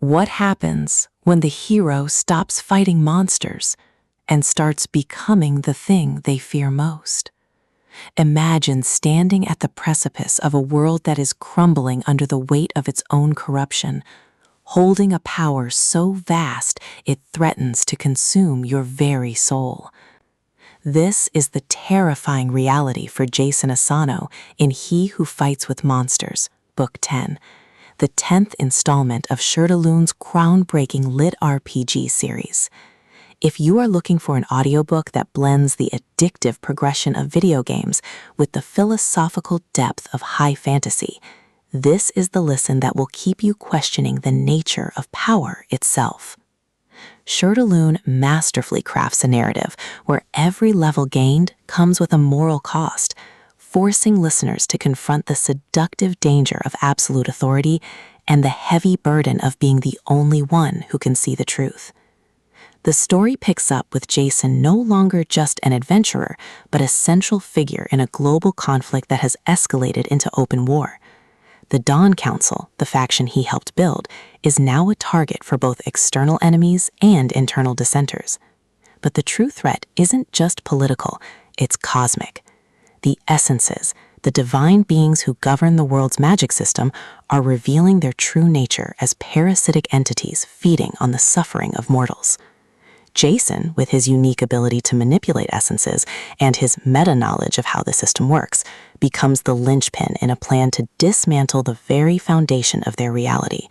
What happens when the hero stops fighting monsters and starts becoming the thing they fear most? Imagine standing at the precipice of a world that is crumbling under the weight of its own corruption, holding a power so vast it threatens to consume your very soul. This is the terrifying reality for Jason Asano in He Who Fights with Monsters, Book 10, the 10th installment of Shirtaloon's groundbreaking LitRPG series. If you are looking for an audiobook that blends the addictive progression of video games with the philosophical depth of high fantasy, this is the listen that will keep you questioning the nature of power itself. Shirtaloon masterfully crafts a narrative where every level gained comes with a moral cost, forcing listeners to confront the seductive danger of absolute authority and the heavy burden of being the only one who can see the truth. The story picks up with Jason no longer just an adventurer, but a central figure in a global conflict that has escalated into open war. The Dawn Council, the faction he helped build, is now a target for both external enemies and internal dissenters. But the true threat isn't just political, it's cosmic. The essences, the divine beings who govern the world's magic system, are revealing their true nature as parasitic entities feeding on the suffering of mortals. Jason, with his unique ability to manipulate essences and his meta-knowledge of how the system works, becomes the linchpin in a plan to dismantle the very foundation of their reality.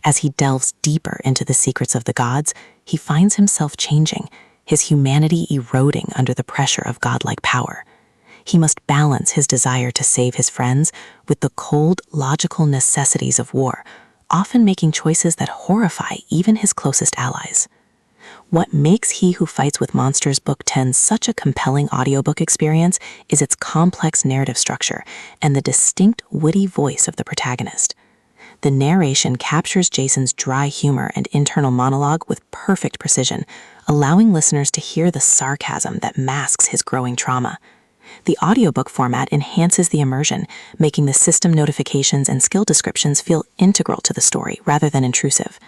As he delves deeper into the secrets of the gods, he finds himself changing, his humanity eroding under the pressure of godlike power. He must balance his desire to save his friends with the cold, logical necessities of war, often making choices that horrify even his closest allies. What makes He Who Fights with Monsters Book 10 such a compelling audiobook experience is its complex narrative structure and the distinct, witty voice of the protagonist. The narration captures Jason's dry humor and internal monologue with perfect precision, allowing listeners to hear the sarcasm that masks his growing trauma. The audiobook format enhances the immersion, making the system notifications and skill descriptions feel integral to the story rather than intrusive.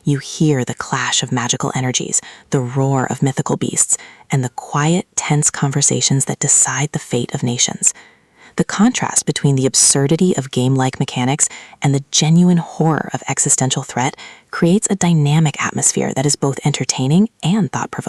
You hear the clash of magical energies, the roar of mythical beasts, and the quiet, tense conversations that decide the fate of nations. The contrast between the absurdity of game-like mechanics and the genuine horror of existential threat creates a dynamic atmosphere that is both entertaining and thought-provoking.